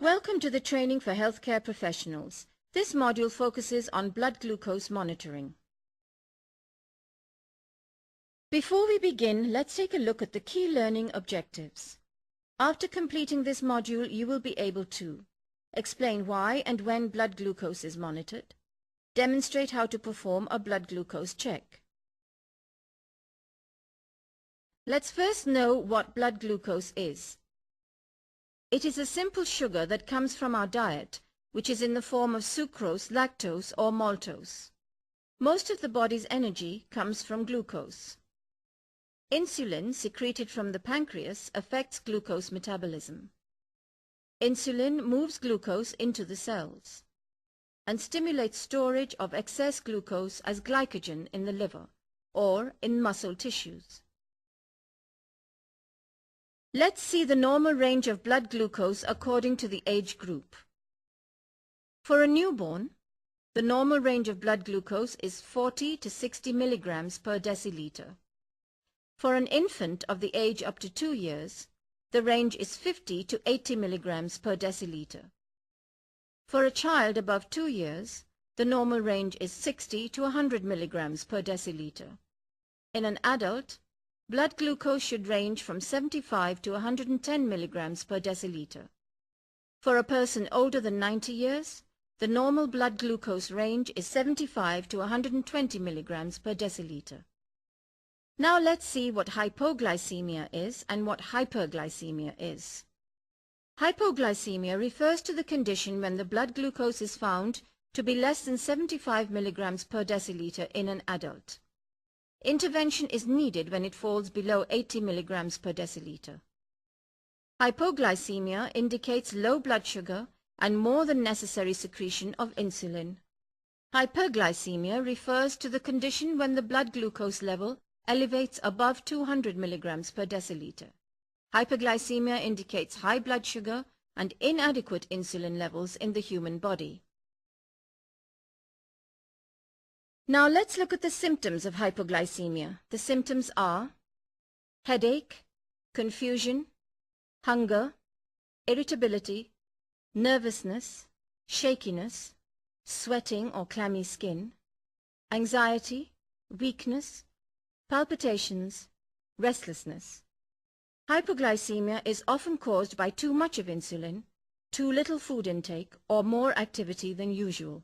Welcome to the Training for Healthcare Professionals. This module focuses on blood glucose monitoring. Before we begin, let's take a look at the key learning objectives. After completing this module, you will be able to explain why and when blood glucose is monitored, demonstrate how to perform a blood glucose check. Let's first know what blood glucose is. It is a simple sugar that comes from our diet, which is in the form of sucrose, lactose or maltose. Most of the body's energy comes from glucose. Insulin, secreted from the pancreas, affects glucose metabolism. Insulin moves glucose into the cells and stimulates storage of excess glucose as glycogen in the liver or in muscle tissues. Let's see the normal range of blood glucose according to the age group. For a newborn, the normal range of blood glucose is 40 to 60 milligrams per deciliter. For an infant of the age up to 2 years, the range is 50 to 80 milligrams per deciliter. For a child above 2 years, the normal range is 60 to 100 milligrams per deciliter. In an adult, blood glucose should range from 75 to 110 milligrams per deciliter. For a person older than 90 years, the normal blood glucose range is 75 to 120 milligrams per deciliter. Now let's see what hypoglycemia is and what hyperglycemia is. Hypoglycemia refers to the condition when the blood glucose is found to be less than 75 milligrams per deciliter in an adult. Intervention is needed when it falls below 80 milligrams per deciliter. Hypoglycemia indicates low blood sugar and more than necessary secretion of insulin. Hyperglycemia refers to the condition when the blood glucose level elevates above 200 milligrams per deciliter. Hyperglycemia indicates high blood sugar and inadequate insulin levels in the human body. Now let's look at the symptoms of hypoglycemia. The symptoms are headache, confusion, hunger, irritability, nervousness, shakiness, sweating or clammy skin, anxiety, weakness, palpitations, restlessness. Hypoglycemia is often caused by too much of insulin, too little food intake, or more activity than usual.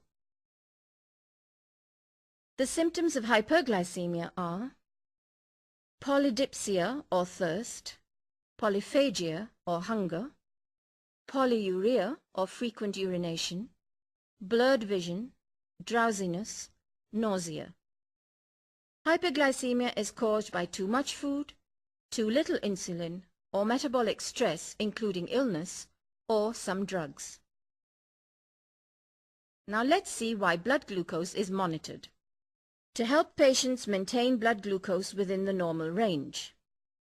The symptoms of hyperglycemia are polydipsia or thirst, polyphagia or hunger, polyuria or frequent urination, blurred vision, drowsiness, nausea. Hyperglycemia is caused by too much food, too little insulin, or metabolic stress including illness, or some drugs. Now let's see why blood glucose is monitored. To help patients maintain blood glucose within the normal range.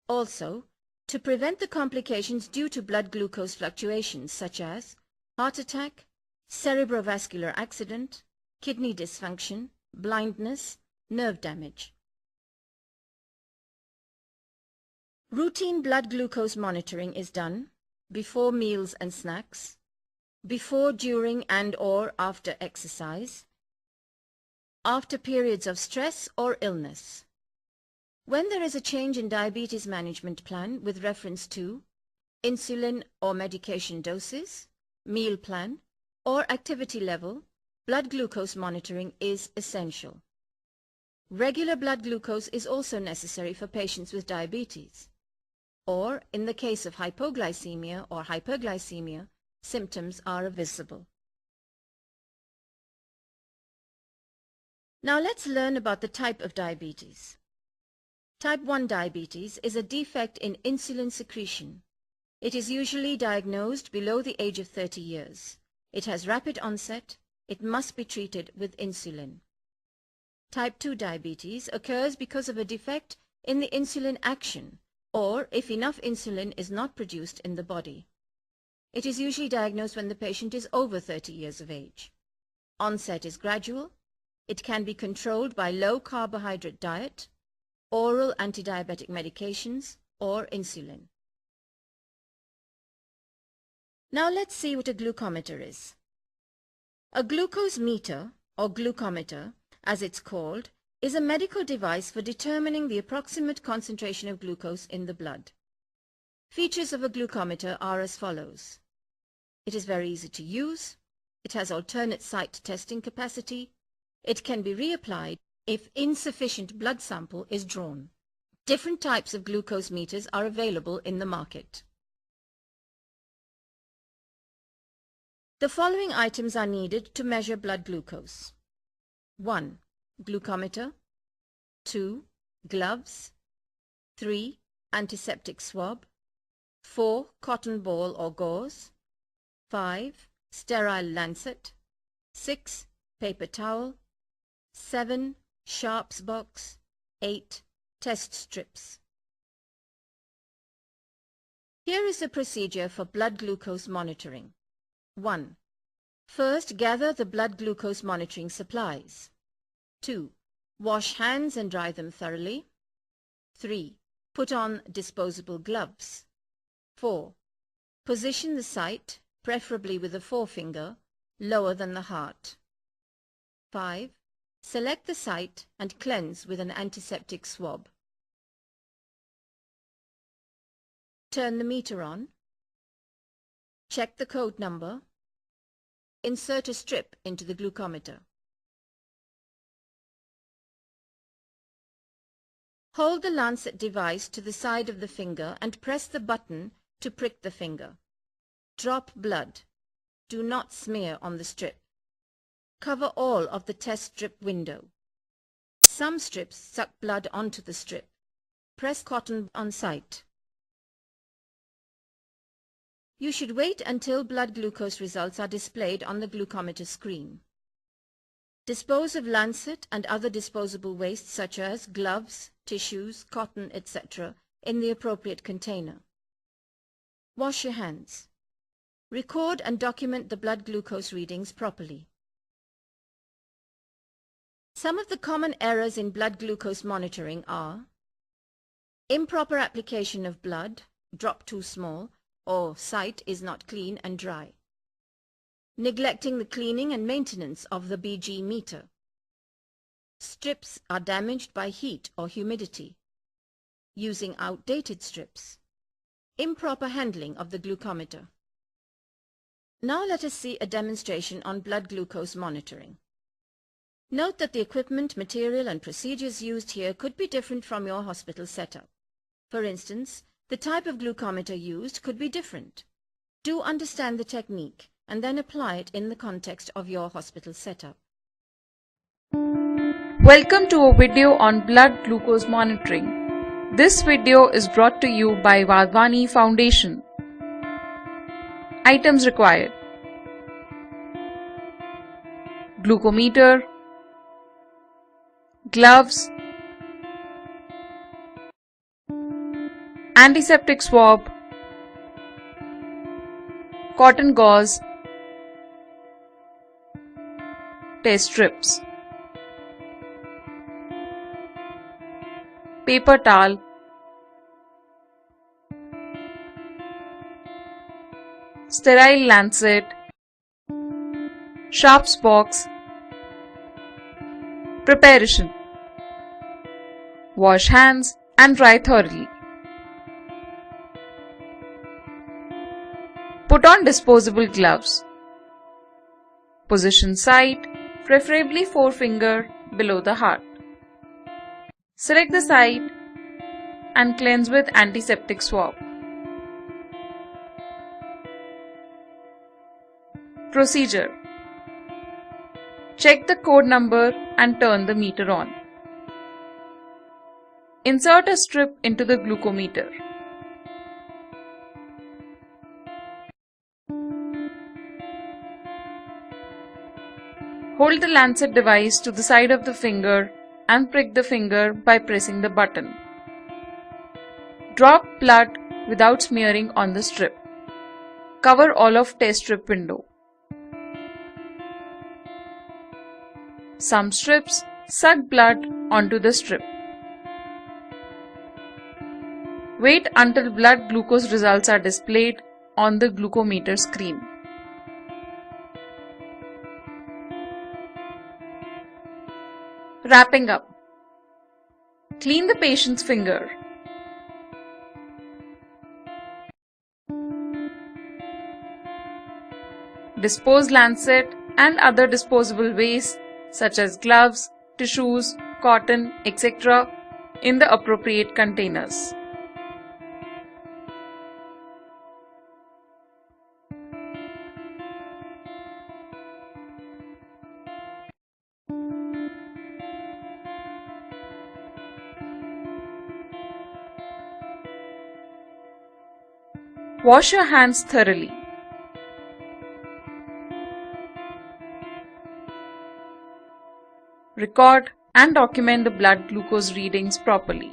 Also, to prevent the complications due to blood glucose fluctuations such as heart attack, cerebrovascular accident, kidney dysfunction, blindness, nerve damage. Routine blood glucose monitoring is done before meals and snacks, before, during and/or after exercise, after periods of stress or illness. When there is a change in diabetes management plan with reference to insulin or medication doses, meal plan, or activity level, blood glucose monitoring is essential. Regular blood glucose is also necessary for patients with diabetes, or in the case of hypoglycemia or hyperglycemia, symptoms are visible. Now let's learn about the type of diabetes. Type 1 diabetes is a defect in insulin secretion. It is usually diagnosed below the age of 30 years. It has rapid onset. It must be treated with insulin. Type 2 diabetes occurs because of a defect in the insulin action, or if enough insulin is not produced in the body. It is usually diagnosed when the patient is over 30 years of age. Onset is gradual. It can be controlled by low-carbohydrate diet, oral antidiabetic medications, or insulin. Now let's see what a glucometer is. A glucose meter, or glucometer, as it's called, is a medical device for determining the approximate concentration of glucose in the blood. Features of a glucometer are as follows. It is very easy to use. It has alternate site testing capacity. It can be reapplied if insufficient blood sample is drawn. Different types of glucose meters are available in the market. The following items are needed to measure blood glucose. 1. Glucometer. 2. Gloves. 3. Antiseptic swab. 4. Cotton ball or gauze. 5. Sterile lancet. 6. Paper towel. 7. Sharps box. 8. Test strips. Here is the procedure for blood glucose monitoring. 1. First, gather the blood glucose monitoring supplies. 2. Wash hands and dry them thoroughly. 3. Put on disposable gloves. 4. Position the site, preferably with the forefinger, lower than the heart. 5. Select the site and cleanse with an antiseptic swab. Turn the meter on. Check the code number. Insert a strip into the glucometer. Hold the lancet device to the side of the finger and press the button to prick the finger. Drop blood. Do not smear on the strip. Cover all of the test strip window. Some strips suck blood onto the strip. Press cotton on site. You should wait until blood glucose results are displayed on the glucometer screen. Dispose of lancet and other disposable waste such as gloves, tissues, cotton, etc. in the appropriate container. Wash your hands. Record and document the blood glucose readings properly. Some of the common errors in blood glucose monitoring are improper application of blood, drop too small, or site is not clean and dry. Neglecting the cleaning and maintenance of the BG meter. Strips are damaged by heat or humidity. Using outdated strips. Improper handling of the glucometer. Now let us see a demonstration on blood glucose monitoring. Note that the equipment, material and procedures used here could be different from your hospital setup. For instance, the type of glucometer used could be different. Do understand the technique and then apply it in the context of your hospital setup. Welcome to a video on blood glucose monitoring. This video is brought to you by Vadvani Foundation. Items required: glucometer, gloves, antiseptic swab, cotton gauze, test strips, paper towel, sterile lancet, sharps box. Preparation: wash hands and dry thoroughly. Put on disposable gloves. Position site, preferably forefinger, below the heart. Select the site and cleanse with antiseptic swab. Procedure: check the code number and turn the meter on. Insert a strip into the glucometer. Hold the lancet device to the side of the finger and prick the finger by pressing the button. Drop blood without smearing on the strip. Cover all of test strip window. Some strips suck blood onto the strip. Wait until blood glucose results are displayed on the glucometer screen. Wrapping up. Clean the patient's finger. Dispose lancet and other disposable waste such as gloves, tissues, cotton, etc. in the appropriate containers. Wash your hands thoroughly. Record and document the blood glucose readings properly.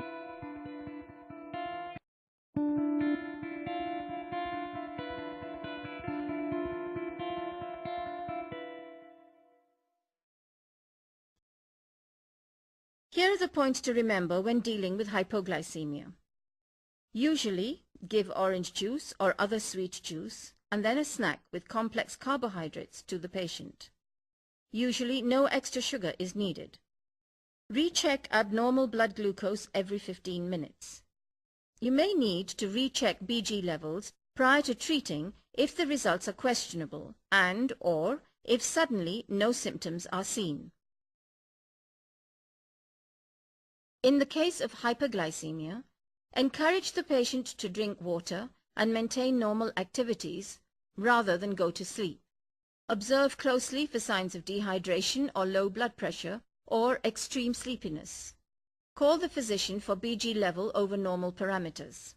Here are the points to remember when dealing with hypoglycemia. Usually, give orange juice or other sweet juice and then a snack with complex carbohydrates to the patient. Usually, no extra sugar is needed. Recheck abnormal blood glucose every 15 minutes. You may need to recheck BG levels prior to treating if the results are questionable and/or if suddenly no symptoms are seen. In the case of hyperglycemia, encourage the patient to drink water and maintain normal activities rather than go to sleep. Observe closely for signs of dehydration or low blood pressure or extreme sleepiness. Call the physician for BG level over normal parameters.